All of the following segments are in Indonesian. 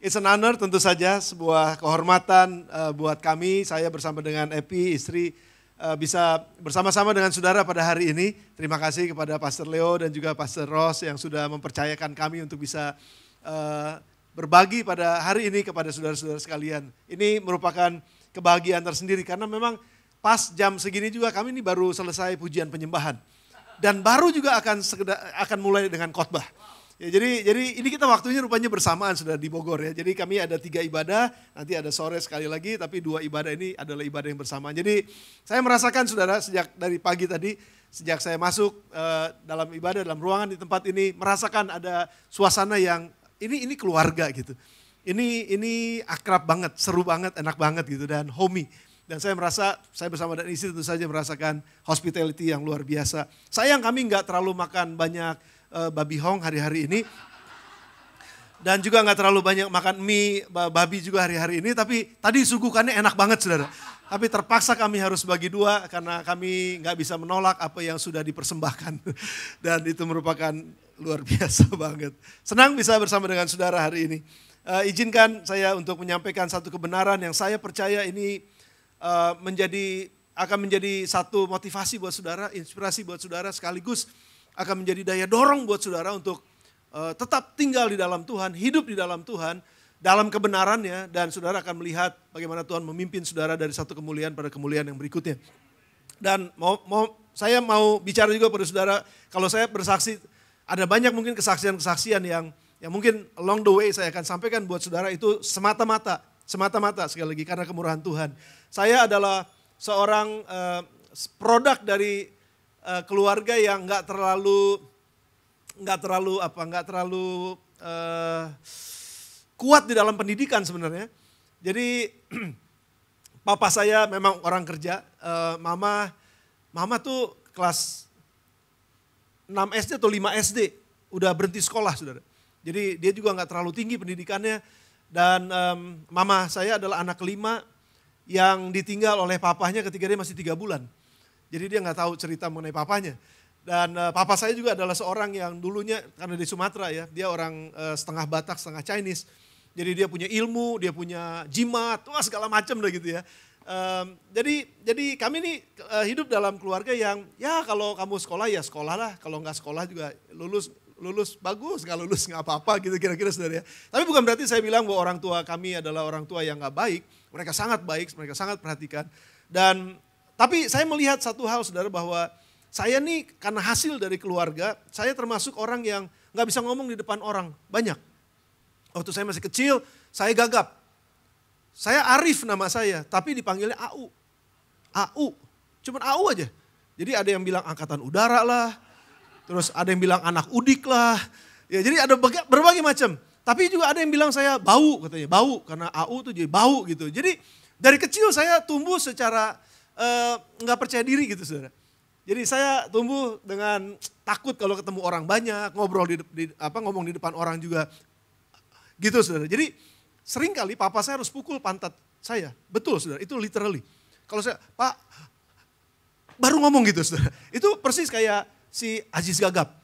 It's an honor tentu saja, sebuah kehormatan buat kami, saya bersama dengan Epi, istri, bisa bersama-sama dengan saudara pada hari ini. Terima kasih kepada Pastor Leo dan juga Pastor Ross yang sudah mempercayakan kami untuk bisa berbagi pada hari ini kepada saudara-saudara sekalian. Ini merupakan kebahagiaan tersendiri karena memang pas jam segini juga kami ini baru selesai pujian penyembahan. Dan baru juga akan mulai dengan khotbah. Ya, jadi ini kita waktunya rupanya bersamaan sudah di Bogor ya. Jadi kami ada 3 ibadah, nanti ada sore sekali lagi, tapi 2 ibadah ini adalah ibadah yang bersamaan. Jadi saya merasakan saudara sejak dari pagi tadi, sejak saya masuk dalam ibadah, dalam ruangan di tempat ini, merasakan ada suasana yang ini keluarga gitu. Ini akrab banget, seru banget, enak banget gitu dan homey. Dan saya merasa, saya bersama dan istri tentu saja merasakan hospitality yang luar biasa. Sayang kami nggak terlalu makan banyak babi hong hari-hari ini. Dan juga nggak terlalu banyak makan mie babi juga hari-hari ini. Tapi tadi suguhannya enak banget saudara. Tapi terpaksa kami harus bagi 2 karena kami nggak bisa menolak apa yang sudah dipersembahkan. Dan itu merupakan luar biasa banget. Senang bisa bersama dengan saudara hari ini. Izinkan saya untuk menyampaikan satu kebenaran yang saya percaya ini akan menjadi satu motivasi buat saudara, inspirasi buat saudara sekaligus akan menjadi daya dorong buat saudara untuk tetap tinggal di dalam Tuhan, hidup di dalam Tuhan, dalam kebenarannya dan saudara akan melihat bagaimana Tuhan memimpin saudara dari satu kemuliaan pada kemuliaan yang berikutnya. Dan saya mau bicara juga pada saudara, kalau saya bersaksi ada banyak mungkin kesaksian-kesaksian yang mungkin along the way saya akan sampaikan buat saudara itu semata-mata sekali lagi karena kemurahan Tuhan. Saya adalah seorang produk dari keluarga yang nggak terlalu kuat di dalam pendidikan sebenarnya. Jadi papa saya memang orang kerja, mama tuh kelas 6 SD atau 5 SD udah berhenti sekolah saudara. Jadi dia juga nggak terlalu tinggi pendidikannya dan mama saya adalah anak kelima yang ditinggal oleh papahnya ketika dia masih 3 bulan. Jadi dia nggak tahu cerita mengenai papanya. Dan papa saya juga adalah seorang yang dulunya, karena di Sumatera ya, dia orang setengah Batak, setengah Chinese. Jadi dia punya ilmu, dia punya jimat, wah segala macam lah gitu ya. Jadi kami ini hidup dalam keluarga yang ya kalau kamu sekolah ya sekolah lah, kalau nggak sekolah juga lulus bagus, nggak lulus nggak apa-apa gitu kira-kira saudara ya. Tapi bukan berarti saya bilang bahwa orang tua kami adalah orang tua yang nggak baik. Mereka sangat baik, mereka sangat perhatikan. Tapi saya melihat satu hal saudara bahwa saya nih karena hasil dari keluarga, saya termasuk orang yang nggak bisa ngomong di depan orang, banyak. Waktu saya masih kecil, saya gagap. Saya Arif nama saya, tapi dipanggilnya AU. AU, cuman AU aja. Jadi ada yang bilang angkatan udara lah, terus ada yang bilang anak udik lah. Ya, jadi ada berbagai macam. Tapi juga ada yang bilang saya bau katanya, bau karena AU tuh jadi bau gitu. Jadi dari kecil saya tumbuh secara nggak percaya diri gitu saudara. Jadi saya tumbuh dengan takut kalau ketemu orang banyak, ngomong di depan orang juga gitu saudara. Jadi sering kali papa saya harus pukul pantat saya, betul saudara, itu literally. Kalau saya, Pak, baru ngomong gitu saudara. Itu persis kayak si Aziz Gagap,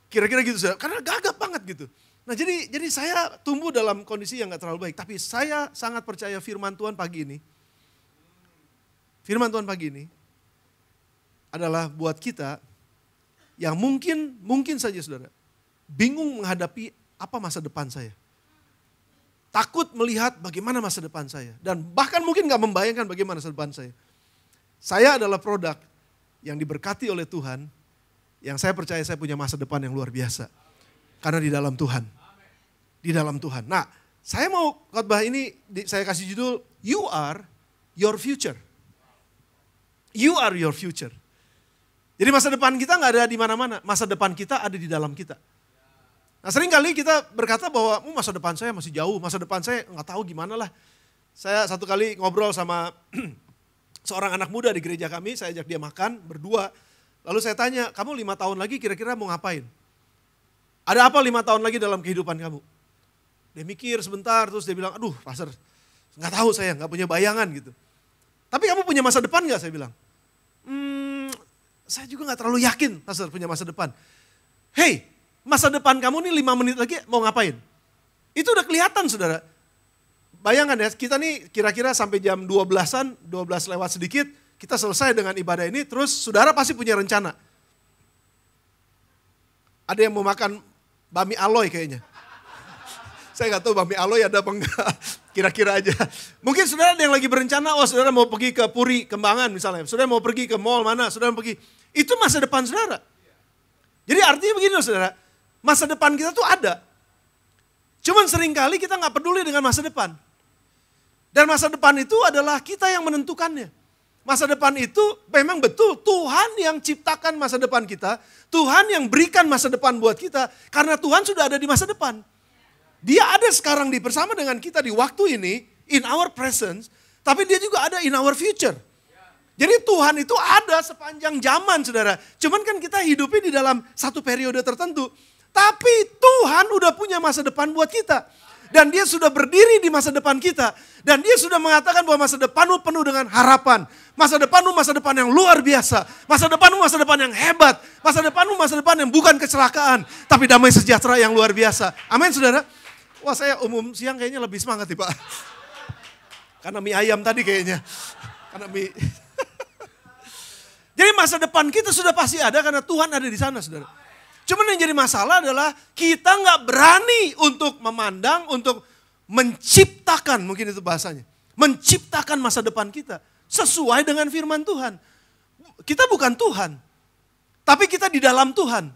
kira-kira gitu saudara, karena gagap banget gitu. Nah jadi saya tumbuh dalam kondisi yang gak terlalu baik, tapi saya sangat percaya firman Tuhan pagi ini. Firman Tuhan pagi ini adalah buat kita yang mungkin saja saudara, bingung menghadapi apa masa depan saya. Takut melihat bagaimana masa depan saya. Dan bahkan mungkin gak membayangkan bagaimana masa depan saya. Saya adalah produk yang diberkati oleh Tuhan, yang saya percaya saya punya masa depan yang luar biasa. Karena di dalam Tuhan. Di dalam Tuhan. Nah, saya mau khotbah ini, saya kasih judul, You Are Your Future. You are your future. Jadi masa depan kita gak ada di mana-mana, masa depan kita ada di dalam kita. Nah sering kali kita berkata bahwa masa depan saya masih jauh, masa depan saya gak tahu gimana lah. Saya satu kali ngobrol sama seorang anak muda di gereja kami, saya ajak dia makan berdua. Lalu saya tanya, kamu 5 tahun lagi kira-kira mau ngapain? Ada apa 5 tahun lagi dalam kehidupan kamu? Dia mikir sebentar terus dia bilang, aduh pastor gak tahu saya, gak punya bayangan gitu. Tapi kamu punya masa depan gak saya bilang? Saya juga gak terlalu yakin pastor punya masa depan. Hey, masa depan kamu nih 5 menit lagi mau ngapain? Itu udah kelihatan saudara. bayangkan ya, kita nih kira-kira sampai jam 12-an, 12 lewat sedikit, kita selesai dengan ibadah ini, terus saudara pasti punya rencana. Ada yang mau makan bami aloy kayaknya. Saya nggak tahu bami aloy ada apa enggak, kira-kira aja. Mungkin saudara ada yang lagi berencana, oh saudara mau pergi ke Puri Kembangan misalnya, saudara mau pergi ke mall mana, saudara mau pergi. Itu masa depan saudara. Jadi artinya begini loh saudara, masa depan kita tuh ada. Cuman seringkali kita nggak peduli dengan masa depan. Dan masa depan itu adalah kita yang menentukannya. Masa depan itu memang betul Tuhan yang ciptakan masa depan kita. Tuhan yang berikan masa depan buat kita. Karena Tuhan sudah ada di masa depan. Dia ada sekarang bersama dengan kita di waktu ini, in our presence. Tapi dia juga ada in our future. Jadi Tuhan itu ada sepanjang zaman saudara. Cuman kan kita hidupnya di dalam satu periode tertentu. Tapi Tuhan udah punya masa depan buat kita. Dan dia sudah berdiri di masa depan kita. Dan dia sudah mengatakan bahwa masa depanmu penuh dengan harapan. Masa depanmu masa depan yang luar biasa. Masa depanmu masa depan yang hebat. Masa depanmu masa depan yang bukan kecelakaan. Tapi damai sejahtera yang luar biasa. Amin saudara. Wah saya umum siang kayaknya lebih semangat nih Pak. Karena mie ayam tadi kayaknya. Karena mie. Jadi masa depan kita sudah pasti ada karena Tuhan ada di sana saudara. Cuman yang jadi masalah adalah kita nggak berani untuk memandang, untuk menciptakan, mungkin itu bahasanya. Menciptakan masa depan kita sesuai dengan firman Tuhan. Kita bukan Tuhan, tapi kita di dalam Tuhan.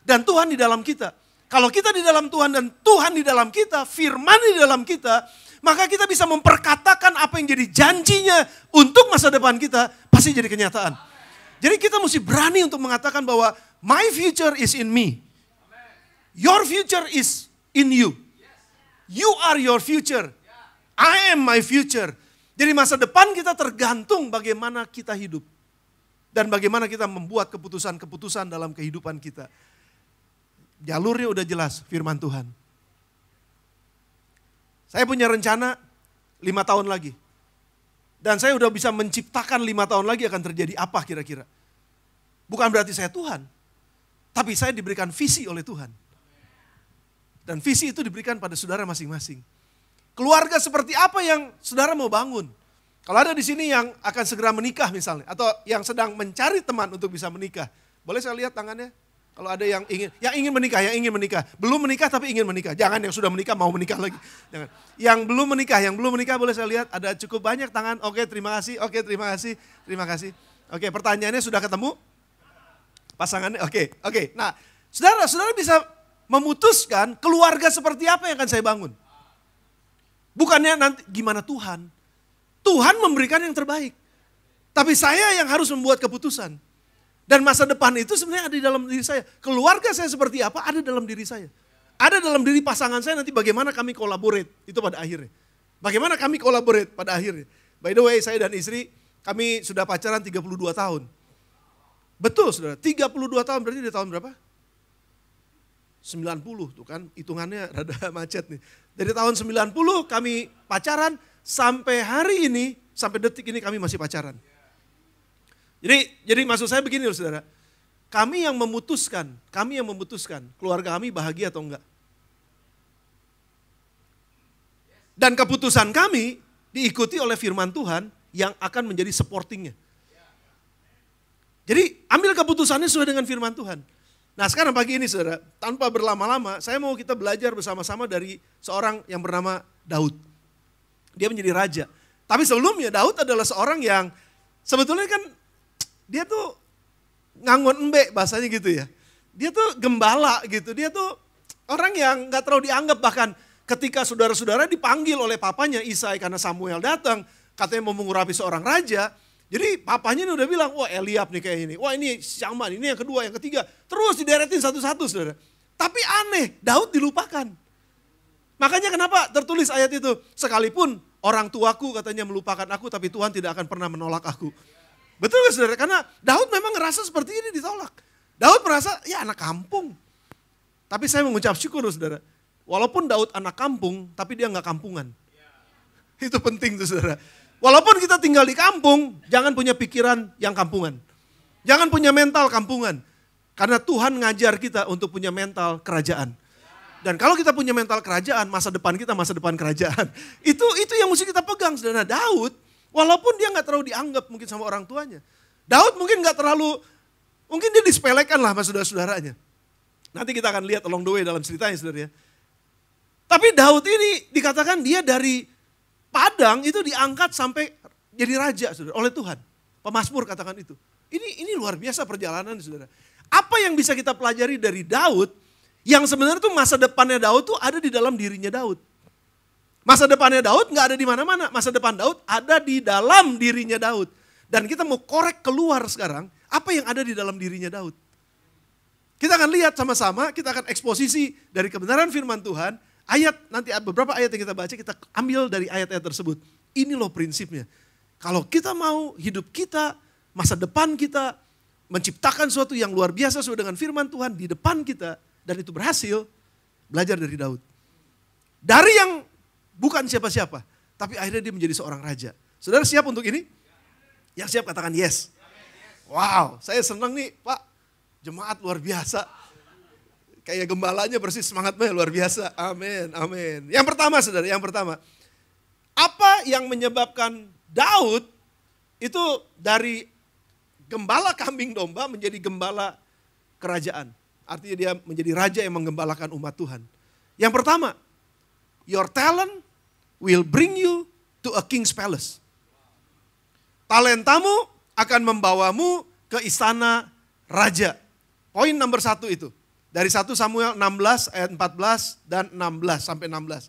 Dan Tuhan di dalam kita. Kalau kita di dalam Tuhan dan Tuhan di dalam kita, firman di dalam kita, maka kita bisa memperkatakan apa yang jadi janjinya untuk masa depan kita, pasti jadi kenyataan. Jadi kita mesti berani untuk mengatakan bahwa my future is in me. Your future is in you. You are your future. I am my future. Jadi masa depan kita tergantung bagaimana kita hidup. Dan bagaimana kita membuat keputusan-keputusan dalam kehidupan kita. Jalurnya udah jelas, firman Tuhan. Saya punya rencana 5 tahun lagi. Dan saya udah bisa menciptakan 5 tahun lagi akan terjadi apa kira-kira. Bukan berarti saya Tuhan. Tapi saya diberikan visi oleh Tuhan. Dan visi itu diberikan pada saudara masing-masing. Keluarga seperti apa yang saudara mau bangun? Kalau ada di sini yang akan segera menikah misalnya. Atau yang sedang mencari teman untuk bisa menikah. Boleh saya lihat tangannya? Kalau ada yang ingin menikah. Belum menikah tapi ingin menikah. Jangan yang sudah menikah mau menikah lagi. Jangan. Yang belum menikah boleh saya lihat. Ada cukup banyak tangan. Oke terima kasih. Terima kasih. Oke pertanyaannya sudah ketemu? Pasangannya oke. Nah saudara bisa memutuskan keluarga seperti apa yang akan saya bangun. Bukannya nanti gimana Tuhan. Tuhan memberikan yang terbaik. Tapi saya yang harus membuat keputusan. Dan masa depan itu sebenarnya ada di dalam diri saya. Keluarga saya seperti apa ada dalam diri saya. Ada dalam diri pasangan saya nanti bagaimana kami collaborate. Itu pada akhirnya. Bagaimana kami collaborate pada akhirnya. By the way saya dan istri kami sudah pacaran 32 tahun. Betul saudara, 32 tahun berarti di tahun berapa? 90 tuh kan, hitungannya rada macet nih. Dari tahun 90 kami pacaran sampai hari ini, sampai detik ini kami masih pacaran. Jadi maksud saya begini loh saudara, kami yang memutuskan keluarga kami bahagia atau enggak. Dan keputusan kami diikuti oleh firman Tuhan yang akan menjadi supportingnya. Jadi ambil keputusannya sesuai dengan firman Tuhan. Nah sekarang pagi ini saudara, tanpa berlama-lama saya mau kita belajar bersama-sama dari seorang yang bernama Daud. Dia menjadi raja. Tapi sebelumnya Daud adalah seorang yang sebetulnya kan dia tuh nganggon embe bahasanya gitu ya. Dia tuh gembala gitu, dia tuh orang yang gak terlalu dianggap. Bahkan ketika saudara-saudara dipanggil oleh papanya Isai karena Samuel datang, katanya mau mengurapi seorang raja. Jadi papanya ini udah bilang, wah Eliab nih kayak ini, wah ini Syama, ini yang kedua, yang ketiga. Terus dideretin satu-satu saudara. Tapi aneh, Daud dilupakan. Makanya kenapa tertulis ayat itu, sekalipun orang tuaku katanya melupakan aku, tapi Tuhan tidak akan pernah menolak aku. Betul gak saudara? Karena Daud memang ngerasa seperti ini ditolak. Daud merasa, ya anak kampung. Tapi saya mengucap syukur saudara. Walaupun Daud anak kampung, tapi dia gak kampungan. Itu penting tuh saudara. Walaupun kita tinggal di kampung, jangan punya pikiran yang kampungan. Jangan punya mental kampungan. Karena Tuhan ngajar kita untuk punya mental kerajaan. Dan kalau kita punya mental kerajaan, masa depan kita masa depan kerajaan. Itu yang mesti kita pegang, saudara. Daud, walaupun dia nggak terlalu dianggap mungkin sama orang tuanya. Daud mungkin nggak terlalu, mungkin dia disepelekan lah sama saudara-saudaranya. Nanti kita akan lihat along the way dalam ceritanya, saudara ya. Tapi Daud ini dikatakan dia dari padang itu diangkat sampai jadi raja, saudara, oleh Tuhan. Pemazmur katakan itu. Ini luar biasa perjalanan, saudara. Apa yang bisa kita pelajari dari Daud? Yang sebenarnya tuh masa depannya Daud tuh ada di dalam dirinya Daud. Masa depannya Daud nggak ada di mana-mana. Masa depan Daud ada di dalam dirinya Daud. Dan kita mau korek keluar sekarang apa yang ada di dalam dirinya Daud. Kita akan lihat sama-sama, kita akan eksposisi dari kebenaran firman Tuhan. Ayat, nanti beberapa ayat yang kita baca, kita ambil dari ayat-ayat tersebut. Ini loh prinsipnya. Kalau kita mau hidup kita, masa depan kita, menciptakan sesuatu yang luar biasa sesuai dengan firman Tuhan di depan kita, dan itu berhasil, belajar dari Daud. Dari yang bukan siapa-siapa, tapi akhirnya dia menjadi seorang raja. Saudara siap untuk ini? Yang siap katakan yes. Wow, saya senang nih Pak, jemaat luar biasa. Kayak gembalanya persis semangatnya luar biasa. Amin, amin. Yang pertama saudara, yang pertama. Apa yang menyebabkan Daud itu dari gembala kambing domba menjadi gembala kerajaan? Artinya dia menjadi raja yang menggembalakan umat Tuhan. Yang pertama, your talent will bring you to a king's palace. Talentamu akan membawamu ke istana raja. Poin nomor 1 itu. Dari 1 Samuel 16 ayat 14 dan 16 sampai 16.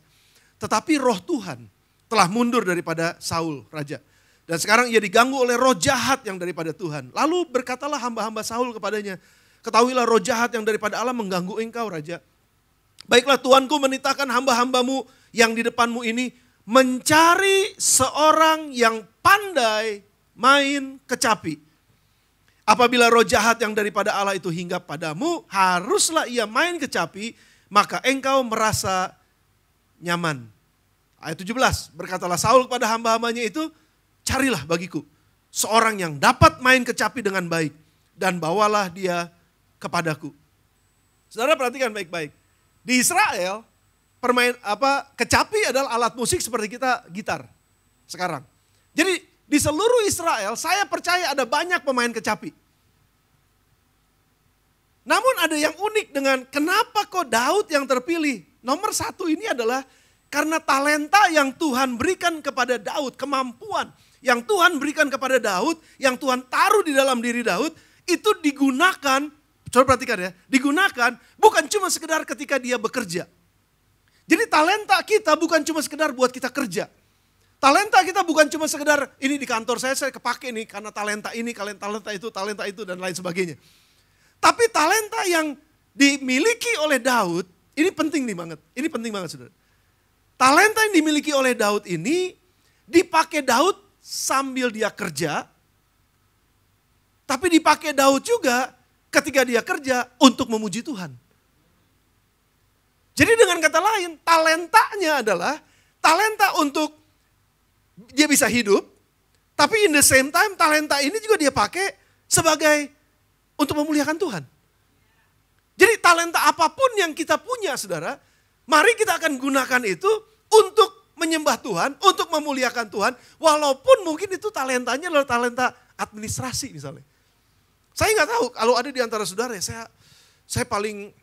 Tetapi roh Tuhan telah mundur daripada Saul raja. Dan sekarang ia diganggu oleh roh jahat yang daripada Tuhan. Lalu berkatalah hamba-hamba Saul kepadanya, ketahuilah roh jahat yang daripada Allah mengganggu engkau raja. Baiklah Tuanku menitahkan hamba-hambamu yang di depanmu ini mencari seorang yang pandai main kecapi. Apabila roh jahat yang daripada Allah itu hinggap padamu, haruslah ia main kecapi, maka engkau merasa nyaman. Ayat 17, berkatalah Saul kepada hamba-hambanya itu, carilah bagiku seorang yang dapat main kecapi dengan baik dan bawalah dia kepadaku. Saudara perhatikan baik-baik. Di Israel, kecapi adalah alat musik seperti kita gitar sekarang. Jadi di seluruh Israel saya percaya ada banyak pemain kecapi. Namun ada yang unik dengan kenapa kok Daud yang terpilih. Nomor 1 ini adalah karena talenta yang Tuhan berikan kepada Daud, kemampuan yang Tuhan berikan kepada Daud, yang Tuhan taruh di dalam diri Daud, itu digunakan. Coba perhatikan ya, digunakan bukan cuma sekedar ketika dia bekerja. Jadi talenta kita bukan cuma sekedar buat kita kerja. Talenta kita bukan cuma sekedar ini di kantor saya kepake nih karena talenta ini, talenta itu dan lain sebagainya. Tapi talenta yang dimiliki oleh Daud, ini penting nih banget, ini penting banget saudara. Talenta yang dimiliki oleh Daud ini dipakai Daud sambil dia kerja, tapi dipakai Daud juga ketika dia kerja untuk memuji Tuhan. Jadi dengan kata lain, talentanya adalah talenta untuk dia bisa hidup, tapi in the same time talenta ini juga dia pakai sebagai untuk memuliakan Tuhan. Jadi talenta apapun yang kita punya saudara, mari kita akan gunakan itu untuk menyembah Tuhan, untuk memuliakan Tuhan, walaupun mungkin itu talentanya adalah talenta administrasi misalnya. Saya nggak tahu kalau ada di antara saudara, saya paling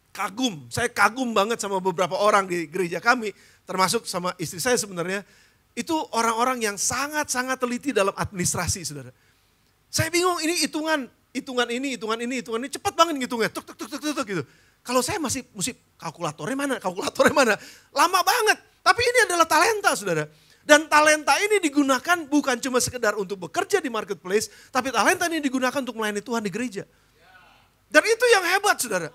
kagum. Saya kagum banget sama beberapa orang di gereja kami, termasuk sama istri saya sebenarnya. Itu orang-orang yang sangat-sangat teliti dalam administrasi, saudara. Saya bingung ini hitungan ini, cepat banget ngitungnya, tuk gitu. Kalau saya masih kalkulatornya mana, lama banget. Tapi ini adalah talenta, saudara. Dan talenta ini digunakan bukan cuma sekedar untuk bekerja di marketplace, tapi talenta ini digunakan untuk melayani Tuhan di gereja. Dan itu yang hebat saudara.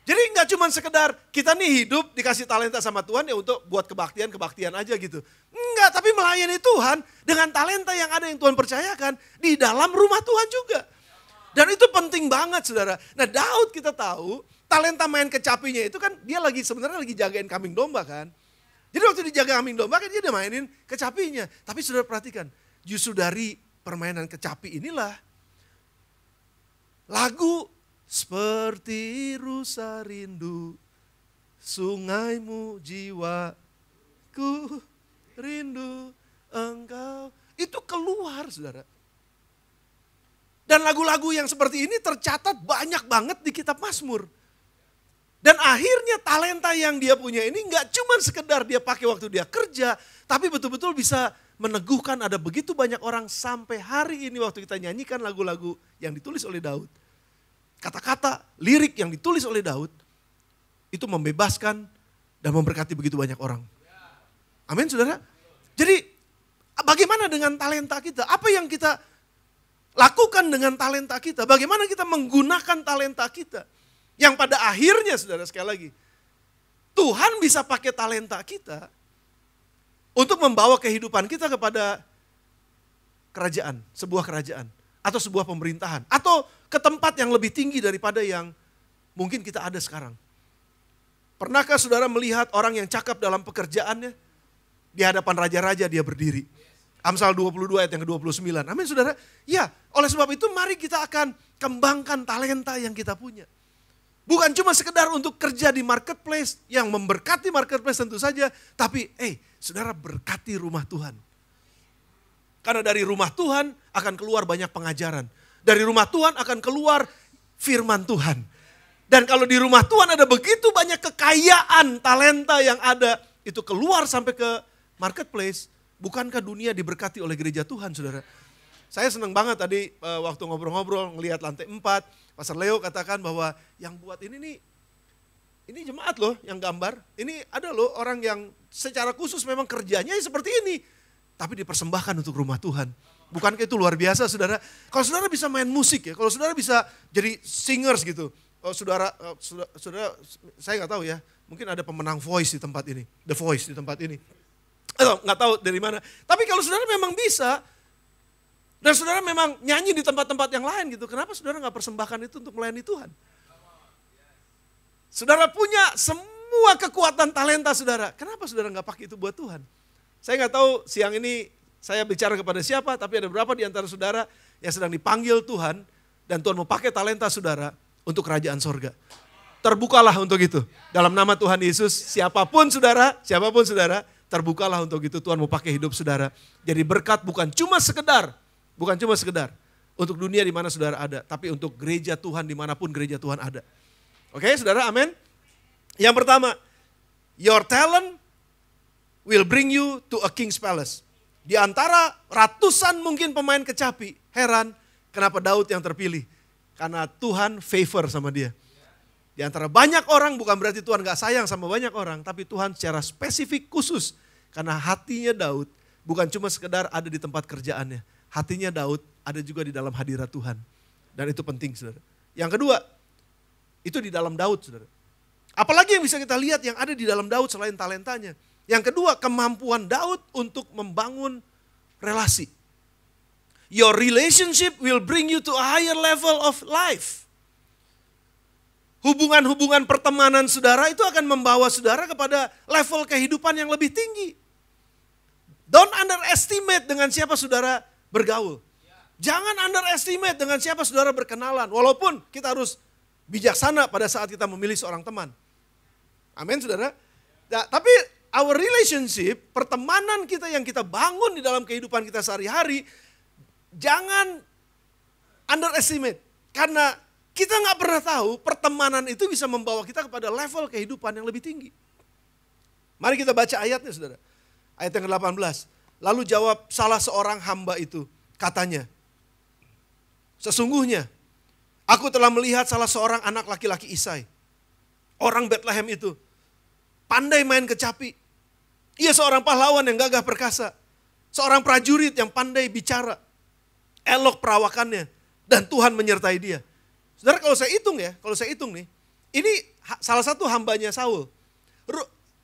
Jadi nggak cuma sekedar kita nih hidup dikasih talenta sama Tuhan ya untuk buat kebaktian aja gitu. Enggak, tapi melayani Tuhan dengan talenta yang ada yang Tuhan percayakan di dalam rumah Tuhan juga. Dan itu penting banget saudara. Nah Daud kita tahu talenta main kecapinya itu kan dia sebenarnya lagi jagain kambing domba kan. Jadi waktu dijaga kambing domba kan dia udah mainin kecapinya. Tapi saudara perhatikan, justru dari permainan kecapi inilah lagu seperti rusa rindu Sungaimu jiwaku rindu engkau. Itu keluar, saudara. Dan lagu-lagu yang seperti ini tercatat banyak banget di kitab Mazmur. Dan akhirnya talenta yang dia punya ini nggak cuma sekedar dia pakai waktu dia kerja, tapi betul-betul bisa meneguhkan ada begitu banyak orang sampai hari ini waktu kita nyanyikan lagu-lagu yang ditulis oleh Daud. Kata-kata, lirik yang ditulis oleh Daud, itu membebaskan dan memberkati begitu banyak orang. Amin, saudara. Jadi bagaimana dengan talenta kita? Apa yang kita lakukan dengan talenta kita? Bagaimana kita menggunakan talenta kita? Yang pada akhirnya, saudara, sekali lagi, Tuhan bisa pakai talenta kita untuk membawa kehidupan kita kepada kerajaan, sebuah kerajaan, atau sebuah pemerintahan, atau ke tempat yang lebih tinggi daripada yang mungkin kita ada sekarang. Pernahkah saudara melihat orang yang cakap dalam pekerjaannya? Di hadapan raja-raja dia berdiri. Amsal 22 ayat yang ke-29. Amin, saudara. Ya, oleh sebab itu mari kita akan kembangkan talenta yang kita punya. Bukan cuma sekedar untuk kerja di marketplace yang memberkati marketplace tentu saja. Tapi saudara, berkati rumah Tuhan. Karena dari rumah Tuhan akan keluar banyak pengajaran. Dari rumah Tuhan akan keluar firman Tuhan. Dan kalau di rumah Tuhan ada begitu banyak kekayaan talenta yang ada, itu keluar sampai ke marketplace. Bukankah dunia diberkati oleh gereja Tuhan, saudara? Saya senang banget tadi waktu ngobrol-ngobrol ngelihat lantai 4, Pastor Leo katakan bahwa yang buat ini jemaat loh yang gambar. Ini ada loh orang yang secara khusus memang kerjanya seperti ini. Tapi dipersembahkan untuk rumah Tuhan. Bukankah itu luar biasa, saudara? Kalau saudara bisa main musik ya, kalau saudara bisa jadi singers gitu. Saudara, saya nggak tahu ya, mungkin ada pemenang Voice di tempat ini, The Voice di tempat ini. Atau nggak tahu dari mana. Tapi kalau saudara memang bisa, dan saudara memang nyanyi di tempat-tempat yang lain gitu, kenapa saudara nggak persembahkan itu untuk melayani Tuhan? Saudara punya semua kekuatan talenta saudara, kenapa saudara nggak pakai itu buat Tuhan? Saya nggak tahu siang ini saya bicara kepada siapa, tapi ada beberapa di antara saudara yang sedang dipanggil Tuhan, dan Tuhan mau pakai talenta saudara untuk kerajaan sorga. Terbukalah untuk itu. Dalam nama Tuhan Yesus, siapapun saudara, terbukalah untuk itu. Tuhan mau pakai hidup saudara. Jadi berkat bukan cuma sekedar untuk dunia di mana saudara ada, tapi untuk gereja Tuhan dimanapun gereja Tuhan ada. Oke, saudara, amin. Yang pertama, your talent will bring you to a king's palace. Di antara ratusan mungkin pemain kecapi, heran kenapa Daud yang terpilih. Karena Tuhan favor sama dia. Di antara banyak orang, bukan berarti Tuhan gak sayang sama banyak orang, tapi Tuhan secara spesifik khusus. Karena hatinya Daud bukan cuma sekedar ada di tempat kerjaannya. Hatinya Daud ada juga di dalam hadirat Tuhan. Dan itu penting, saudara. Yang kedua, itu di dalam Daud, saudara. Apalagi yang bisa kita lihat yang ada di dalam Daud selain talentanya. Yang kedua, kemampuan Daud untuk membangun relasi. Your relationship will bring you to a higher level of life. Hubungan-hubungan pertemanan saudara itu akan membawa saudara kepada level kehidupan yang lebih tinggi. Don't underestimate dengan siapa saudara bergaul. Jangan underestimate dengan siapa saudara berkenalan. Walaupun kita harus bijaksana pada saat kita memilih seorang teman. Amin, saudara. Nah, tapi our relationship, pertemanan kita yang kita bangun di dalam kehidupan kita sehari-hari, jangan underestimate. Karena kita nggak pernah tahu pertemanan itu bisa membawa kita kepada level kehidupan yang lebih tinggi. Mari kita baca ayatnya, saudara. Ayat yang ke-18. Lalu jawab salah seorang hamba itu, katanya, sesungguhnya aku telah melihat salah seorang anak laki-laki Isai. Orang Bethlehem itu pandai main kecapi. Ia seorang pahlawan yang gagah perkasa. Seorang prajurit yang pandai bicara. Elok perawakannya. Dan Tuhan menyertai dia. Saudara, kalau saya hitung nih. Ini salah satu hambanya Saul.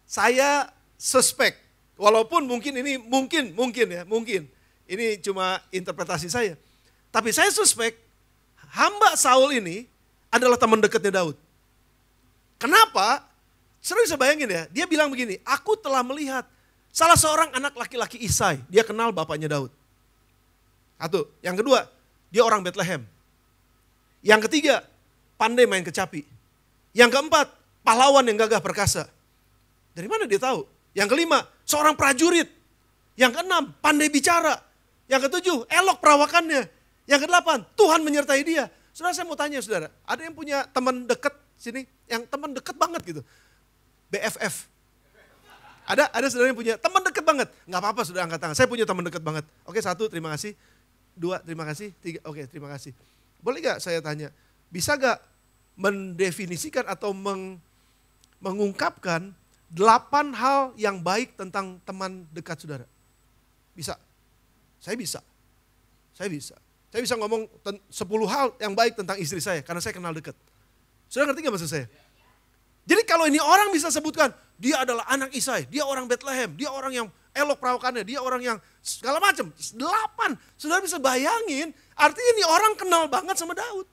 Saya suspek. Walaupun mungkin. Ini cuma interpretasi saya. Tapi saya suspek. Hamba Saul ini adalah teman dekatnya Daud. Kenapa? Saudara bisa bayangin ya, dia bilang begini, aku telah melihat salah seorang anak laki-laki Isai. Dia kenal bapaknya Daud. Satu. Yang kedua, dia orang Bethlehem. Yang ketiga, pandai main kecapi. Yang keempat, pahlawan yang gagah perkasa. Dari mana dia tahu? Yang kelima, seorang prajurit. Yang keenam, pandai bicara. Yang ketujuh, elok perawakannya. Yang kedelapan, Tuhan menyertai dia. Saudara, saya mau tanya saudara, ada yang punya teman dekat sini? Yang teman dekat banget gitu. BFF. Ada saudara yang punya teman dekat banget. Nggak apa-apa saudara angkat tangan, saya punya teman dekat banget. Oke, 1, terima kasih. 2, terima kasih. 3, oke, terima kasih. Boleh gak saya tanya, bisa gak mendefinisikan atau mengungkapkan 8 hal yang baik tentang teman dekat saudara? Bisa? Saya bisa. Saya bisa ngomong 10 hal yang baik tentang istri saya karena saya kenal dekat. Saudara ngerti gak maksud saya? Jadi kalau ini orang bisa sebutkan, dia adalah anak Isai, dia orang Bethlehem, dia orang yang elok perawakannya, dia orang yang segala macam. 8, saudara bisa bayangin, artinya ini orang kenal banget sama Daud.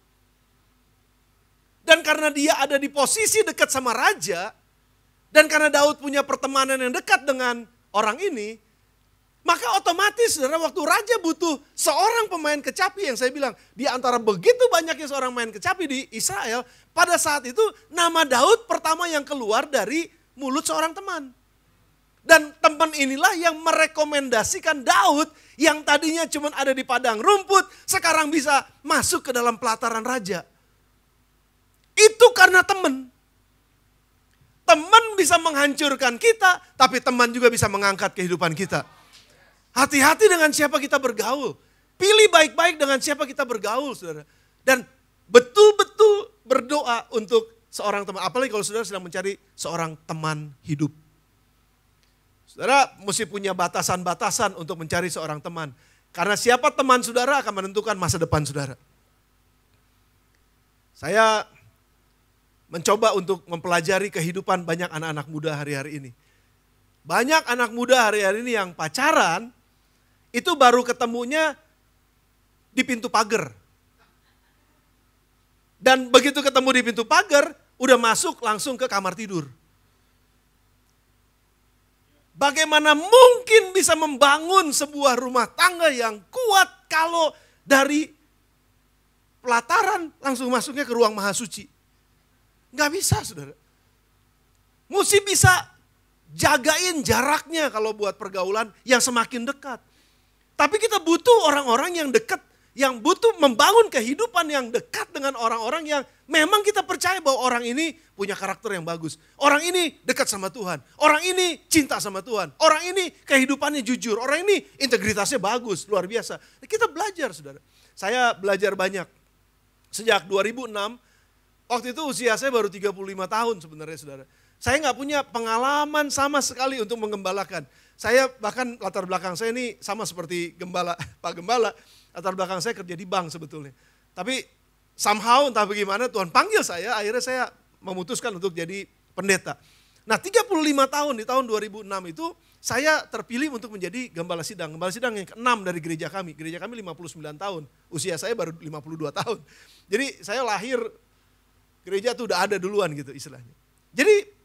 Dan karena dia ada di posisi dekat sama raja, dan karena Daud punya pertemanan yang dekat dengan orang ini, maka otomatis saudara waktu raja butuh seorang pemain kecapi yang saya bilang, di antara begitu banyaknya seorang main kecapi di Israel, pada saat itu nama Daud pertama yang keluar dari mulut seorang teman. Dan teman inilah yang merekomendasikan Daud yang tadinya cuma ada di padang rumput, sekarang bisa masuk ke dalam pelataran raja. Itu karena teman. Teman bisa menghancurkan kita, tapi teman juga bisa mengangkat kehidupan kita. Hati-hati dengan siapa kita bergaul. Pilih baik-baik dengan siapa kita bergaul, saudara. Dan betul-betul berdoa untuk seorang teman. Apalagi kalau saudara sedang mencari seorang teman hidup. Saudara mesti punya batasan-batasan untuk mencari seorang teman. Karena siapa teman saudara akan menentukan masa depan saudara. Saya mencoba untuk mempelajari kehidupan banyak anak-anak muda hari-hari ini. Banyak anak muda hari-hari ini yang pacaran, itu baru ketemunya di pintu pagar. Dan begitu ketemu di pintu pagar, udah masuk langsung ke kamar tidur. Bagaimana mungkin bisa membangun sebuah rumah tangga yang kuat kalau dari pelataran langsung masuknya ke ruang maha suci? Nggak bisa, saudara. Mesti bisa jagain jaraknya kalau buat pergaulan yang semakin dekat. Tapi kita butuh orang-orang yang dekat, yang butuh membangun kehidupan yang dekat dengan orang-orang yang memang kita percaya bahwa orang ini punya karakter yang bagus. Orang ini dekat sama Tuhan. Orang ini cinta sama Tuhan. Orang ini kehidupannya jujur. Orang ini integritasnya bagus, luar biasa. Kita belajar, saudara. Saya belajar banyak. Sejak 2006, waktu itu usia saya baru 35 tahun sebenarnya, saudara. Saya nggak punya pengalaman sama sekali untuk menggembalakan. Saya bahkan latar belakang saya ini sama seperti gembala, Pak Gembala. Latar belakang saya kerja di bank sebetulnya. Tapi somehow entah bagaimana Tuhan panggil saya, akhirnya saya memutuskan untuk jadi pendeta. Nah 35 tahun di tahun 2006 itu saya terpilih untuk menjadi gembala sidang. Gembala sidang yang ke-6 dari gereja kami. Gereja kami 59 tahun, usia saya baru 52 tahun. Jadi saya lahir, gereja itu udah ada duluan gitu istilahnya. Jadi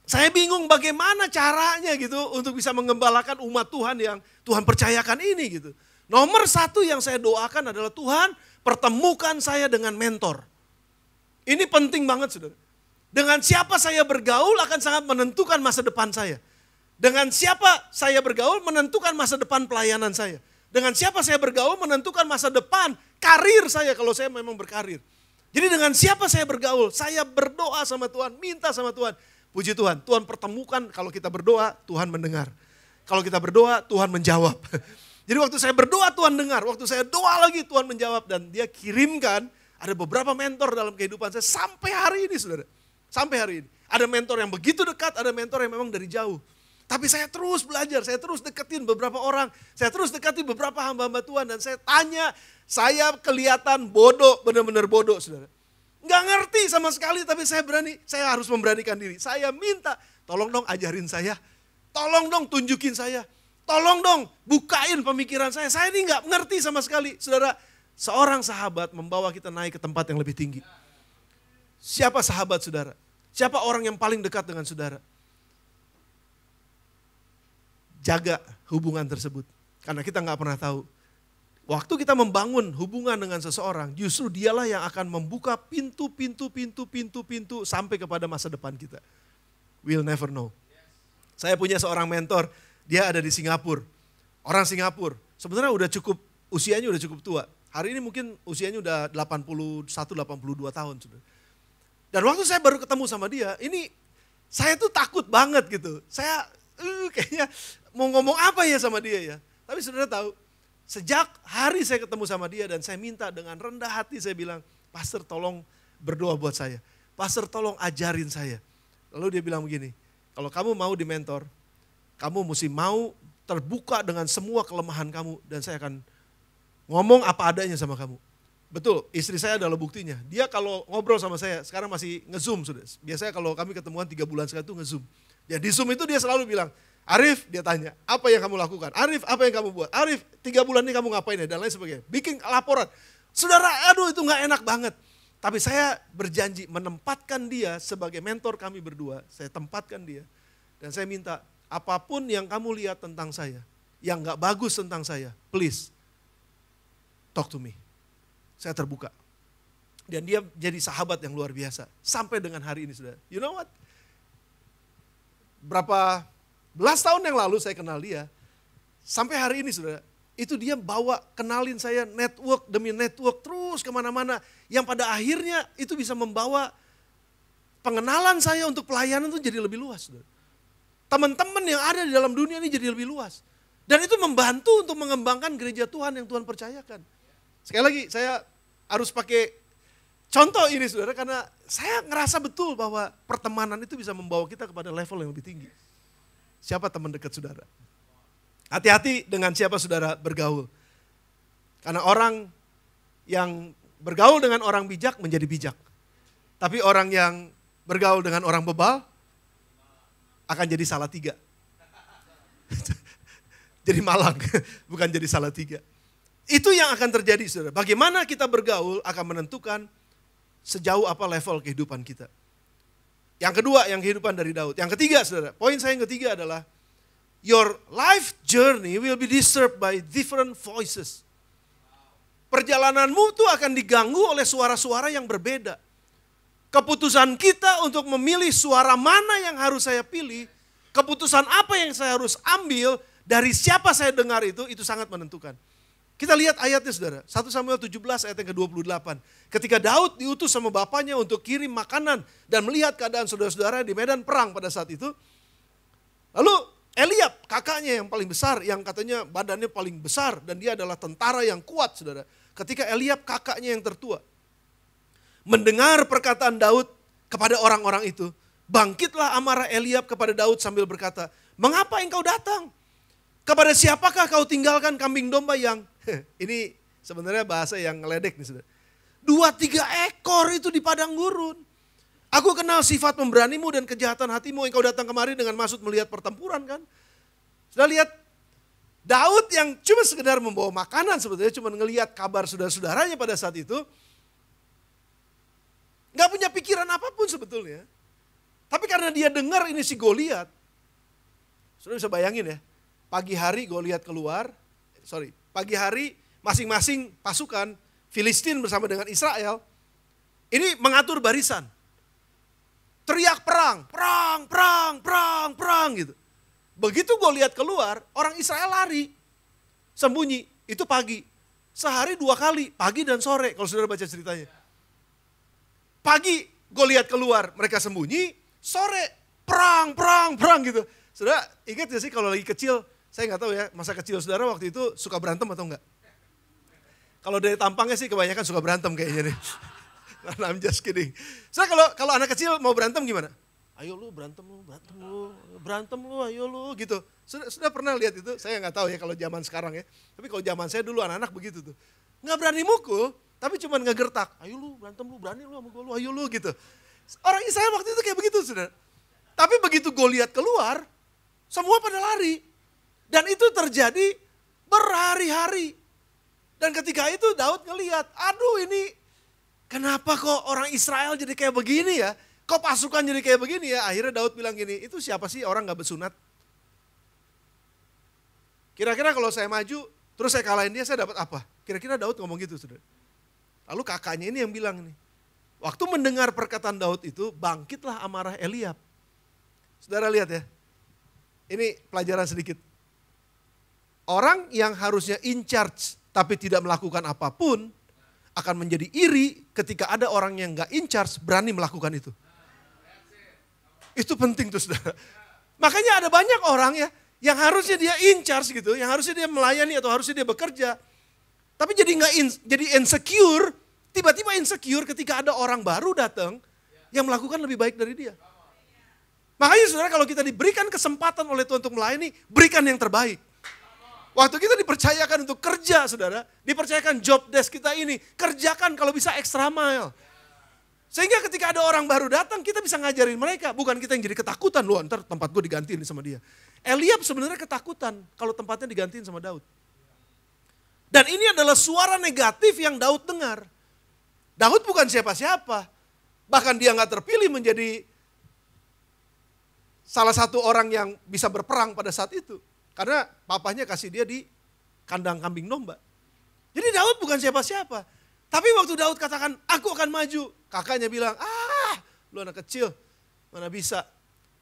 saya bingung bagaimana caranya gitu untuk bisa mengembalakan umat Tuhan yang Tuhan percayakan ini gitu. Nomor 1 yang saya doakan adalah Tuhan pertemukan saya dengan mentor. Ini penting banget saudara. Dengan siapa saya bergaul akan sangat menentukan masa depan saya. Dengan siapa saya bergaul menentukan masa depan pelayanan saya. Dengan siapa saya bergaul menentukan masa depan karir saya kalau saya memang berkarir. Jadi dengan siapa saya bergaul, saya berdoa sama Tuhan, minta sama Tuhan. Puji Tuhan, Tuhan pertemukan, kalau kita berdoa, Tuhan mendengar. Kalau kita berdoa, Tuhan menjawab. Jadi waktu saya berdoa, Tuhan dengar. Waktu saya doa lagi, Tuhan menjawab. Dan dia kirimkan, ada beberapa mentor dalam kehidupan saya sampai hari ini, saudara. Sampai hari ini. Ada mentor yang begitu dekat, ada mentor yang memang dari jauh. Tapi saya terus belajar, saya terus deketin beberapa orang. Saya terus deketin beberapa hamba-hamba Tuhan. Dan saya tanya, saya kelihatan bodoh, benar-benar bodoh, saudara. Nggak ngerti sama sekali, tapi saya berani, saya harus memberanikan diri. Saya minta, tolong dong ajarin saya. Tolong dong tunjukin saya. Tolong dong bukain pemikiran saya. Saya ini nggak ngerti sama sekali. Saudara, seorang sahabat membawa kita naik ke tempat yang lebih tinggi. Siapa sahabat saudara? Siapa orang yang paling dekat dengan saudara? Jaga hubungan tersebut. Karena kita nggak pernah tahu Waktu kita membangun hubungan dengan seseorang, justru dialah yang akan membuka pintu sampai kepada masa depan kita. We'll never know. Saya punya seorang mentor, dia ada di Singapura. Orang Singapura, sebenarnya usianya udah cukup tua. Hari ini mungkin usianya udah 81, 82 tahun. Dan waktu saya baru ketemu sama dia, ini saya tuh takut banget gitu. Saya kayaknya mau ngomong apa ya sama dia ya. Tapi saudara tahu, sejak hari saya ketemu sama dia dan saya minta dengan rendah hati, saya bilang, Pastor tolong berdoa buat saya. Pastor tolong ajarin saya. Lalu dia bilang begini, kalau kamu mau dimentor, kamu mesti mau terbuka dengan semua kelemahan kamu dan saya akan ngomong apa adanya sama kamu. Betul, istri saya adalah buktinya. Dia kalau ngobrol sama saya, sekarang masih nge-zoom sudah. Biasanya kalau kami ketemuan 3 bulan sekali itu nge-zoom. Ya di Zoom itu dia selalu bilang, Arif, dia tanya, apa yang kamu lakukan? Arif, apa yang kamu buat? Arif, 3 bulan ini kamu ngapain ya? Dan lain sebagainya. Bikin laporan. Saudara, aduh itu gak enak banget. Tapi saya berjanji menempatkan dia sebagai mentor kami berdua. Saya tempatkan dia. Dan saya minta, apapun yang kamu lihat tentang saya, yang gak bagus tentang saya, please, talk to me. Saya terbuka. Dan dia jadi sahabat yang luar biasa. Sampai dengan hari ini, saudara. You know what? Berapa belas tahun yang lalu saya kenal dia, sampai hari ini saudara, itu dia bawa kenalin saya network demi network terus kemana-mana, yang pada akhirnya itu bisa membawa pengenalan saya untuk pelayanan itu jadi lebih luas. Saudara. Teman-teman yang ada di dalam dunia ini jadi lebih luas. Dan itu membantu untuk mengembangkan gereja Tuhan yang Tuhan percayakan. Sekali lagi saya harus pakai contoh ini saudara, karena saya ngerasa betul bahwa pertemanan itu bisa membawa kita kepada level yang lebih tinggi. Siapa teman dekat saudara? Hati-hati dengan siapa saudara bergaul. Karena orang yang bergaul dengan orang bijak menjadi bijak. Tapi orang yang bergaul dengan orang bebal akan jadi salah tiga. Jadi malang, bukan jadi salah tiga. Itu yang akan terjadi saudara. Bagaimana kita bergaul akan menentukan sejauh apa level kehidupan kita. Yang kedua, yang kehidupan dari Daud. Yang ketiga, saudara, poin saya yang ketiga adalah your life journey will be disturbed by different voices. Perjalananmu itu akan diganggu oleh suara-suara yang berbeda. Keputusan kita untuk memilih suara mana yang harus saya pilih, keputusan apa yang saya harus ambil, dari siapa saya dengar itu sangat menentukan. Kita lihat ayatnya saudara, 1 Samuel 17 ayat yang ke-28. Ketika Daud diutus sama bapaknya untuk kirim makanan dan melihat keadaan saudara-saudara di medan perang pada saat itu. Lalu Eliab kakaknya yang paling besar, yang katanya badannya paling besar dan dia adalah tentara yang kuat saudara. Ketika Eliab kakaknya yang tertua mendengar perkataan Daud kepada orang-orang itu, bangkitlah amarah Eliab kepada Daud sambil berkata, mengapa engkau datang? Kepada siapakah kau tinggalkan kambing domba yang, ini sebenarnya bahasa yang ngeledek nih saudara. 2-3 ekor itu di padang gurun. Aku kenal sifat pemberanimu dan kejahatan hatimu, engkau datang kemari dengan maksud melihat pertempuran kan. Sudah lihat, Daud yang cuma sekedar membawa makanan sebetulnya, cuma ngelihat kabar saudara-saudaranya pada saat itu. Gak punya pikiran apapun sebetulnya. Tapi karena dia dengar ini si Goliat, sudah bisa bayangin ya. Pagi hari pagi hari masing-masing pasukan Filistin bersama dengan Israel, ini mengatur barisan. Teriak perang gitu. Begitu Goliat keluar, orang Israel lari, sembunyi, itu pagi. Sehari 2 kali, pagi dan sore kalau saudara baca ceritanya. Pagi Goliat keluar, mereka sembunyi, sore perang gitu. Saudara ingat gak sih kalau lagi kecil, saya nggak tahu ya, masa kecil saudara waktu itu suka berantem atau enggak? Kalau dari tampangnya sih kebanyakan suka berantem kayaknya nih. I'm just kidding. Saya kalau anak kecil mau berantem gimana? Ayo lu berantem lu, ayo lu gitu. Sudah pernah lihat itu? Saya nggak tahu ya kalau zaman sekarang ya. Tapi kalau zaman saya dulu anak-anak begitu tuh. Nggak berani mukul, tapi cuma ngegertak. Ayo lu berantem lu, berani lu sama gue lu, ayo lu gitu. Orang Israel waktu itu kayak begitu saudara. Tapi begitu Goliat keluar, semua pada lari. Dan itu terjadi berhari-hari. Dan ketika itu Daud ngelihat, aduh ini kenapa kok orang Israel jadi kayak begini ya? Kok pasukan jadi kayak begini ya? Akhirnya Daud bilang gini, itu siapa sih orang gak bersunat? Kira-kira kalau saya maju, terus saya kalahin dia, saya dapat apa? Kira-kira Daud ngomong gitu, saudara. Lalu kakaknya ini yang bilang nih, waktu mendengar perkataan Daud itu, bangkitlah amarah Eliab. Saudara lihat ya, ini pelajaran sedikit. Orang yang harusnya in charge tapi tidak melakukan apapun, akan menjadi iri ketika ada orang yang gak in charge berani melakukan itu. Itu penting tuh saudara. Makanya ada banyak orang ya, yang harusnya dia in charge gitu, yang harusnya dia melayani atau harusnya dia bekerja. Tapi jadi insecure, tiba-tiba insecure ketika ada orang baru datang yang melakukan lebih baik dari dia. Makanya saudara, kalau kita diberikan kesempatan oleh Tuhan untuk melayani, berikan yang terbaik. Waktu kita dipercayakan untuk kerja saudara, dipercayakan job desk kita ini, kerjakan kalau bisa extra mile. Sehingga ketika ada orang baru datang, kita bisa ngajarin mereka. Bukan kita yang jadi ketakutan, loh ntar tempat gue digantiin sama dia. Eliab sebenarnya ketakutan kalau tempatnya digantiin sama Daud. Dan ini adalah suara negatif yang Daud dengar. Daud bukan siapa-siapa. Bahkan dia gak terpilih menjadi salah satu orang yang bisa berperang pada saat itu. Karena papanya kasih dia di kandang kambing domba. Jadi Daud bukan siapa-siapa. Tapi waktu Daud katakan, aku akan maju. Kakaknya bilang, lu anak kecil, mana bisa.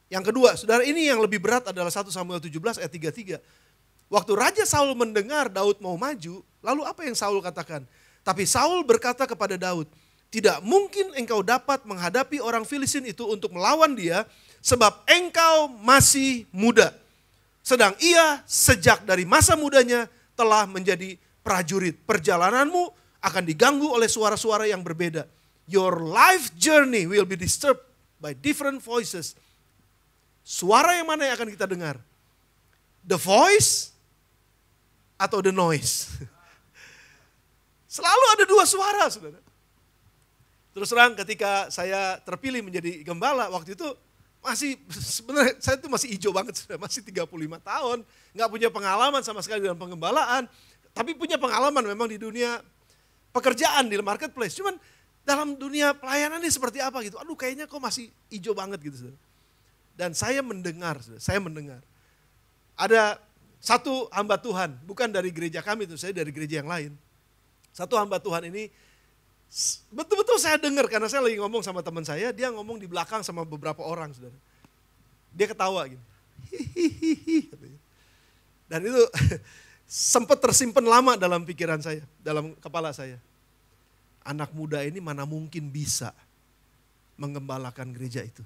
Yang kedua, saudara, ini yang lebih berat adalah 1 Samuel 17 ayat 33. Waktu Raja Saul mendengar Daud mau maju, lalu apa yang Saul katakan? Tapi Saul berkata kepada Daud, tidak mungkin engkau dapat menghadapi orang Filistin itu untuk melawan dia, sebab engkau masih muda. Sedang ia sejak dari masa mudanya telah menjadi prajurit. Perjalananmu akan diganggu oleh suara-suara yang berbeda. Your life journey will be disturbed by different voices. Suara yang mana yang akan kita dengar? The voice atau the noise? Selalu ada dua suara, saudara. Terus terang ketika saya terpilih menjadi gembala waktu itu, sebenarnya saya itu masih hijau banget, masih 35 tahun, nggak punya pengalaman sama sekali dalam pengembalaan, tapi punya pengalaman memang di dunia pekerjaan di marketplace. Cuman dalam dunia pelayanan ini seperti apa gitu, aduh kayaknya kok masih hijau banget gitu. Saudara. Dan saya mendengar, ada satu hamba Tuhan, bukan dari gereja kami itu, saya dari gereja yang lain. Satu hamba Tuhan ini betul-betul saya dengar karena saya lagi ngomong sama teman saya, dia ngomong di belakang sama beberapa orang, saudara. Dia ketawa gitu. Hihihi. Dan itu sempat tersimpan lama dalam pikiran saya, dalam kepala saya. Anak muda ini mana mungkin bisa mengembalakan gereja itu.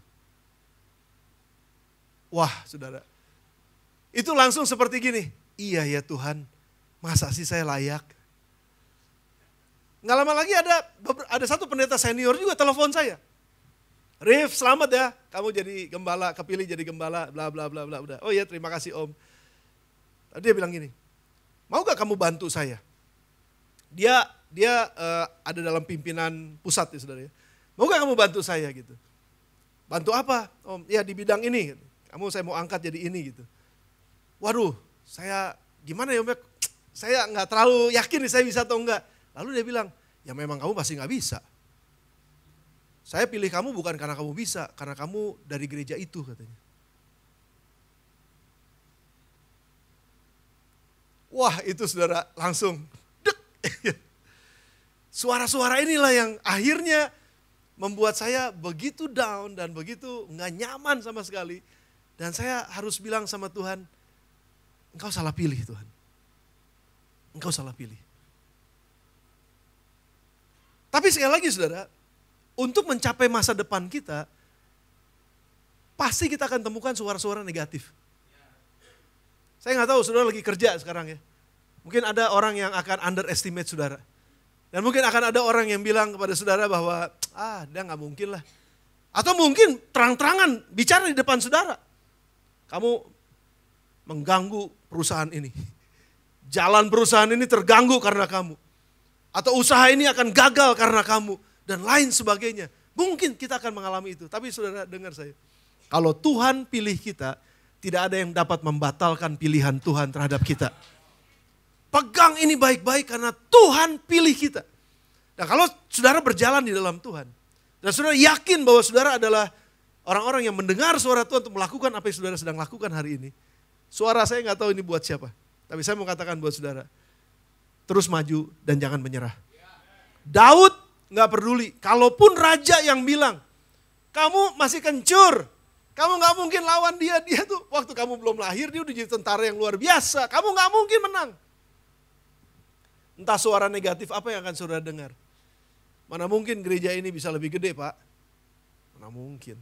Wah, saudara. Itu langsung seperti gini. Iya ya Tuhan, masa sih saya layak? Nggak lama lagi ada satu pendeta senior juga telepon saya. Rif, selamat ya, kamu jadi gembala, kepilih jadi gembala, bla bla bla bla. Udah. Oh iya, terima kasih Om. Dia bilang gini, mau gak kamu bantu saya? Dia ada dalam pimpinan pusat ya saudara ya. Mau gak kamu bantu saya gitu? Bantu apa? Om, ya di bidang ini. Saya mau angkat jadi ini gitu. Waduh, saya gimana ya Om? Saya nggak terlalu yakin nih saya bisa atau enggak. Lalu dia bilang, ya memang kamu pasti gak bisa. Saya pilih kamu bukan karena kamu bisa, karena kamu dari gereja itu katanya. Wah itu saudara langsung, dek. Suara-suara inilah yang akhirnya membuat saya begitu down dan begitu gak nyaman sama sekali. Dan saya harus bilang sama Tuhan, engkau salah pilih Tuhan. Engkau salah pilih. Tapi sekali lagi saudara, untuk mencapai masa depan kita, pasti kita akan temukan suara-suara negatif. Saya nggak tahu saudara lagi kerja sekarang ya. Mungkin ada orang yang akan underestimate saudara. Dan mungkin akan ada orang yang bilang kepada saudara bahwa, dia nggak mungkin lah. Atau mungkin terang-terangan bicara di depan saudara. Kamu mengganggu perusahaan ini. Jalan perusahaan ini terganggu karena kamu. Atau usaha ini akan gagal karena kamu. Dan lain sebagainya. Mungkin kita akan mengalami itu. Tapi saudara dengar saya. Kalau Tuhan pilih kita, tidak ada yang dapat membatalkan pilihan Tuhan terhadap kita. Pegang ini baik-baik karena Tuhan pilih kita. Nah kalau saudara berjalan di dalam Tuhan. Dan saudara yakin bahwa saudara adalah orang-orang yang mendengar suara Tuhan untuk melakukan apa yang saudara sedang lakukan hari ini. Suara saya nggak tahu ini buat siapa. Tapi saya mau katakan buat saudara. terus maju dan jangan menyerah. Daud gak peduli, kalaupun raja yang bilang, kamu masih kencur, kamu gak mungkin lawan dia. Dia tuh waktu kamu belum lahir dia udah jadi tentara yang luar biasa, kamu gak mungkin menang. Entah suara negatif apa yang akan saudara dengar. Mana mungkin gereja ini bisa lebih gede, Pak? Mana mungkin.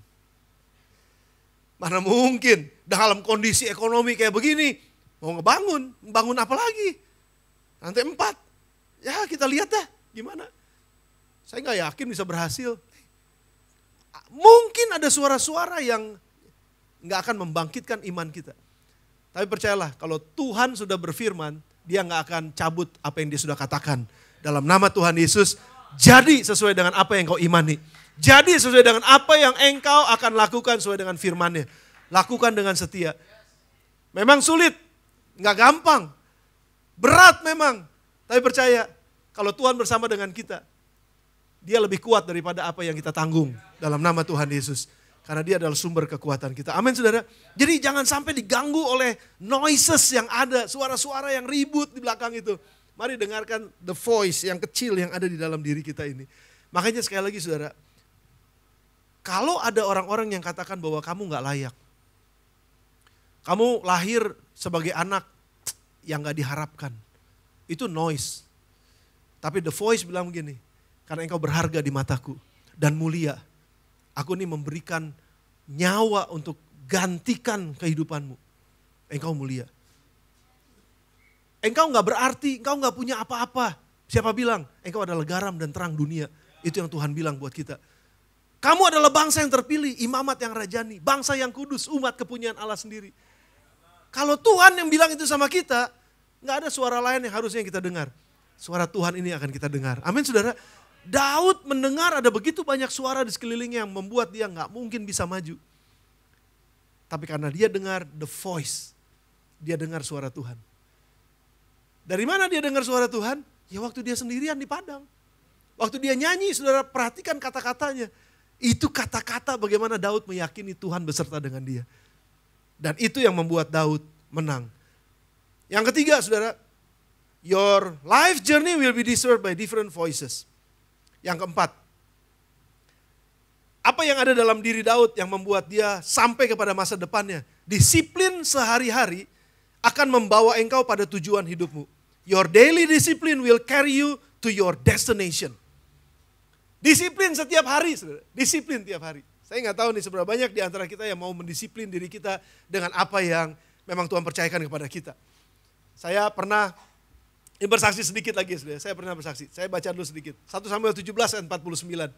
Mana mungkin dalam kondisi ekonomi kayak begini, mau bangun apa lagi? Nanti 4, ya kita lihat dah gimana. Saya gak yakin bisa berhasil. Mungkin ada suara-suara yang gak akan membangkitkan iman kita. Tapi percayalah, kalau Tuhan sudah berfirman, dia gak akan cabut apa yang dia sudah katakan. Dalam nama Tuhan Yesus, jadi sesuai dengan apa yang kau imani. Jadi sesuai dengan apa yang engkau akan lakukan sesuai dengan firman-Nya. Lakukan dengan setia. Memang sulit, gak gampang. Berat memang. Tapi percaya, kalau Tuhan bersama dengan kita, dia lebih kuat daripada apa yang kita tanggung. Dalam nama Tuhan Yesus. Karena dia adalah sumber kekuatan kita. Amin saudara. Jadi jangan sampai diganggu oleh noises yang ada. Suara-suara yang ribut di belakang itu. Mari dengarkan the voice yang kecil yang ada di dalam diri kita ini. Makanya sekali lagi saudara. Kalau ada orang-orang yang katakan bahwa kamu gak layak. Kamu lahir sebagai anak yang gak diharapkan. Itu noise. Tapi the voice bilang begini. Karena engkau berharga di mataku dan mulia. Aku ini memberikan nyawa untuk gantikan kehidupanmu. Engkau mulia. Engkau gak berarti, engkau gak punya apa-apa. Siapa bilang? Engkau adalah garam dan terang dunia. Itu yang Tuhan bilang buat kita. Kamu adalah bangsa yang terpilih, imamat yang rajani, bangsa yang kudus, umat kepunyaan Allah sendiri. Kalau Tuhan yang bilang itu sama kita, gak ada suara lain yang harusnya kita dengar. Suara Tuhan ini akan kita dengar. Amin saudara. Daud mendengar ada begitu banyak suara di sekelilingnya yang membuat dia gak mungkin bisa maju. Tapi karena dia dengar the voice, dia dengar suara Tuhan. Dari mana dia dengar suara Tuhan? Ya waktu dia sendirian di padang. Waktu dia nyanyi, saudara perhatikan kata-katanya. Itu kata-kata bagaimana Daud meyakini Tuhan beserta dengan dia. Dan itu yang membuat Daud menang. Yang ketiga saudara, your life journey will be disturbed by different voices. Yang keempat, apa yang ada dalam diri Daud yang membuat dia sampai kepada masa depannya. Disiplin sehari-hari akan membawa engkau pada tujuan hidupmu. Your daily discipline will carry you to your destination. Disiplin setiap hari, saudara. Disiplin tiap hari. Saya nggak tahu nih seberapa banyak di antara kita yang mau mendisiplin diri kita dengan apa yang memang Tuhan percayakan kepada kita. Saya pernah bersaksi sedikit lagi, saudara. Saya pernah bersaksi. Saya baca dulu sedikit. 1 Samuel 17 ayat 49.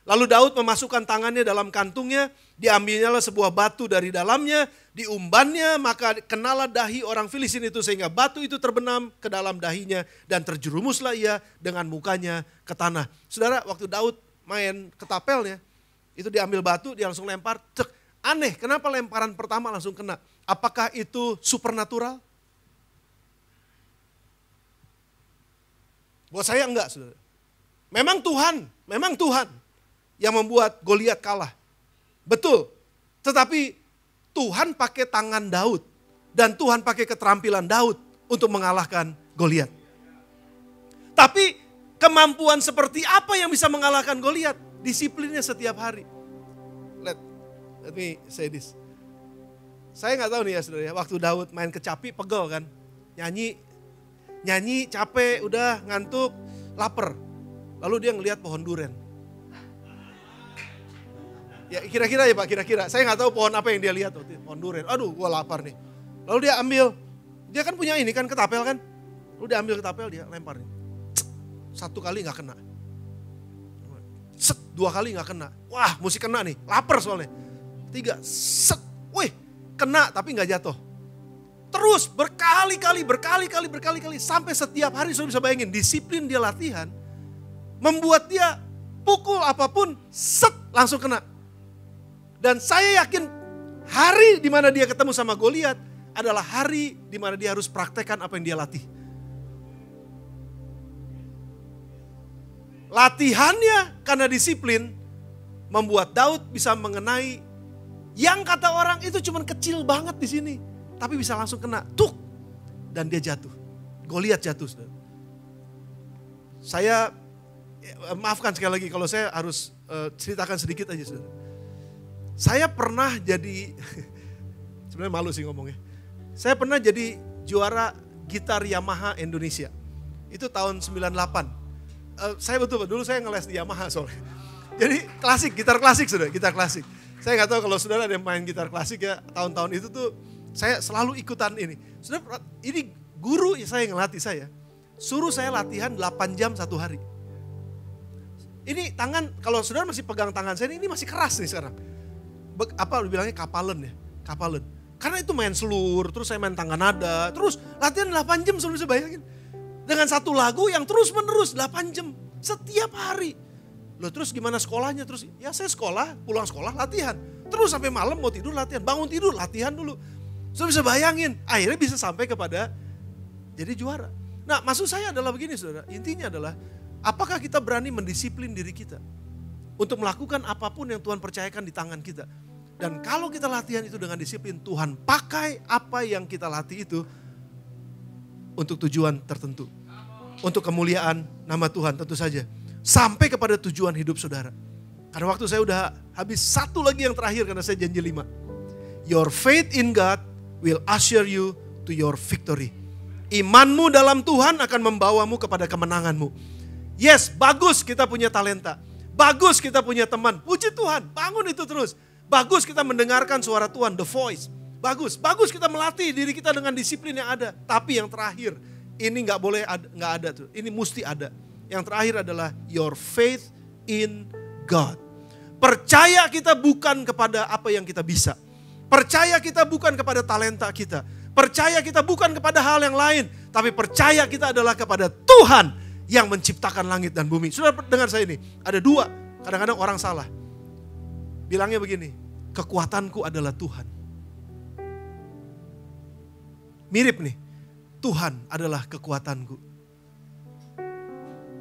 Lalu Daud memasukkan tangannya dalam kantungnya, diambilnya sebuah batu dari dalamnya, diumbannya, maka kenalah dahi orang Filistin itu sehingga batu itu terbenam ke dalam dahinya dan terjerumuslah ia dengan mukanya ke tanah. Saudara, waktu Daud main ketapelnya, itu diambil batu, dia langsung lempar, cek. Aneh, kenapa lemparan pertama langsung kena? Apakah itu supernatural? Buat saya enggak, saudara. Memang Tuhan yang membuat Goliat kalah. Betul. Tetapi Tuhan pakai tangan Daud dan Tuhan pakai keterampilan Daud untuk mengalahkan Goliat. Tapi kemampuan seperti apa yang bisa mengalahkan Goliat? Disiplinnya setiap hari. Let me say this. Saya nggak tahu nih ya saudara ya, waktu Daud main kecapi pegel kan. Nyanyi capek, udah ngantuk, lapar. Lalu dia ngelihat pohon duren. Ya kira-kira ya Pak, kira-kira. Saya nggak tahu pohon apa yang dia lihat waktu itu, pohon duren. Aduh, gua lapar nih. Lalu dia ambil, dia kan punya ini kan ketapel kan. Lalu dia ambil ketapel, dia lempar nih. 1 kali nggak kena. 2 kali nggak kena. Wah, mesti kena nih, lapar soalnya. 3, wih, kena tapi nggak jatuh. Terus berkali-kali sampai setiap hari. Saudara bisa bayangin, disiplin dia latihan membuat dia pukul apapun, langsung kena. Dan saya yakin hari di mana dia ketemu sama Goliat adalah hari di mana dia harus praktekkan apa yang dia latih. Latihannya karena disiplin membuat Daud bisa mengenai yang kata orang itu cuma kecil banget di sini, tapi bisa langsung kena, tuk, dan dia jatuh. Goliat jatuh, saudara. Saya, maafkan sekali lagi kalau saya harus ceritakan sedikit aja saudara. Saya pernah jadi, sebenarnya malu sih ngomongnya. Saya pernah jadi juara gitar Yamaha Indonesia. Itu tahun 98. Saya betul, dulu saya ngeles di Yamaha soalnya. Jadi klasik, gitar klasik saudara, gitar klasik. Saya nggak tahu kalau saudara ada yang main gitar klasik ya, tahun-tahun itu tuh saya selalu ikutan ini. Saudara, ini guru saya ngelatih saya. Suruh saya latihan 8 jam satu hari. Ini tangan, kalau saudara masih pegang tangan saya ini masih keras nih sekarang. Apa bilangnya kapalen ya, kapalen. Karena itu main selur, terus saya main tangga nada, terus latihan 8 jam saudara bisa bayangin. Dengan satu lagu yang terus menerus 8 jam setiap hari. Loh terus gimana sekolahnya? Terus ya saya sekolah, pulang sekolah latihan. Terus sampai malam mau tidur latihan, bangun tidur latihan dulu. Saudara bisa bayangin, akhirnya bisa sampai kepada jadi juara. Nah maksud saya adalah begini saudara, intinya adalah apakah kita berani mendisiplin diri kita untuk melakukan apapun yang Tuhan percayakan di tangan kita. Dan kalau kita latihan itu dengan disiplin, Tuhan pakai apa yang kita latih itu untuk tujuan tertentu. Untuk kemuliaan nama Tuhan tentu saja. Sampai kepada tujuan hidup saudara. Karena waktu saya udah habis, satu lagi yang terakhir karena saya janji 5. Your faith in God will usher you to your victory. Imanmu dalam Tuhan akan membawamu kepada kemenanganmu. Yes, bagus kita punya talenta. Bagus kita punya teman. Puji Tuhan, bangun itu terus. Bagus kita mendengarkan suara Tuhan, the voice. Bagus kita melatih diri kita dengan disiplin yang ada. Tapi yang terakhir, ini nggak boleh nggak ada tuh. Ini mesti ada. Yang terakhir adalah your faith in God. Percaya kita bukan kepada apa yang kita bisa. Percaya kita bukan kepada talenta kita. Percaya kita bukan kepada hal yang lain. Tapi percaya kita adalah kepada Tuhan yang menciptakan langit dan bumi. Sudah dengar saya ini, ada 2. Kadang-kadang orang salah. Bilangnya begini, kekuatanku adalah Tuhan. Mirip nih, Tuhan adalah kekuatanku.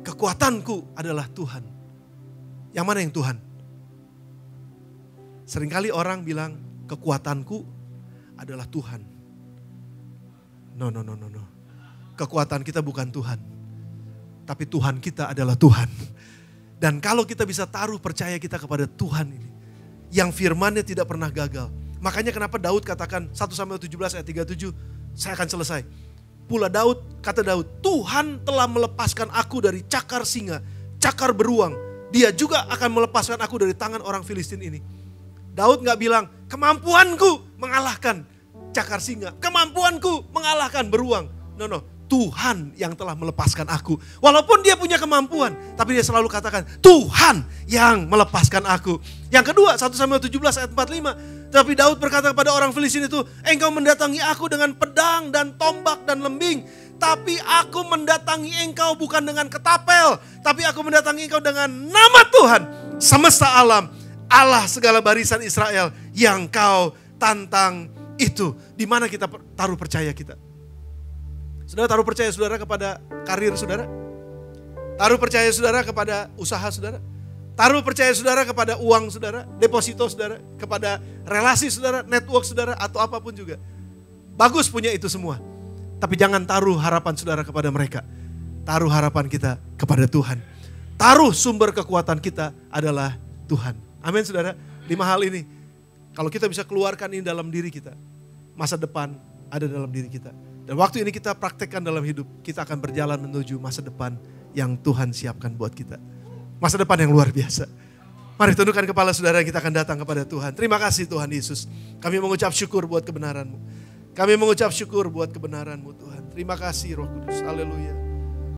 Kekuatanku adalah Tuhan. Yang mana yang Tuhan? Seringkali orang bilang kekuatanku adalah Tuhan. No. Kekuatan kita bukan Tuhan. Tapi Tuhan kita adalah Tuhan. Dan kalau kita bisa taruh percaya kita kepada Tuhan ini, yang firman-Nya tidak pernah gagal. Makanya kenapa Daud katakan 1 Samuel 17 ayat 37, saya akan selesai. Pula kata Daud, Tuhan telah melepaskan aku dari cakar singa, cakar beruang. Dia juga akan melepaskan aku dari tangan orang Filistin ini. Daud gak bilang, kemampuanku mengalahkan cakar singa, kemampuanku mengalahkan beruang. No. Tuhan yang telah melepaskan aku. Walaupun dia punya kemampuan, tapi dia selalu katakan, Tuhan yang melepaskan aku. Yang kedua, 1 Samuel 17 ayat 45. Tapi Daud berkata kepada orang Filistin itu, engkau mendatangi aku dengan pedang dan tombak dan lembing. Tapi aku mendatangi engkau bukan dengan ketapel. Tapi aku mendatangi engkau dengan nama Tuhan semesta alam, Allah segala barisan Israel yang kau tantang itu. Di mana kita taruh percaya kita? Saudara taruh percaya saudara kepada karir saudara? Taruh percaya saudara kepada usaha saudara? Taruh percaya saudara kepada uang saudara, deposito saudara, kepada relasi saudara, network saudara, atau apapun juga. Bagus punya itu semua. Tapi jangan taruh harapan saudara kepada mereka. Taruh harapan kita kepada Tuhan. Taruh sumber kekuatan kita adalah Tuhan. Amin saudara. 5 hal ini, kalau kita bisa keluarkan ini dalam diri kita, masa depan ada dalam diri kita. Dan waktu ini kita praktekkan dalam hidup, kita akan berjalan menuju masa depan yang Tuhan siapkan buat kita. Masa depan yang luar biasa. Mari tundukkan kepala saudara, kita akan datang kepada Tuhan. Terima kasih Tuhan Yesus. Kami mengucap syukur buat kebenaran-Mu. Kami mengucap syukur buat kebenaran-Mu Tuhan. Terima kasih Roh Kudus. Haleluya.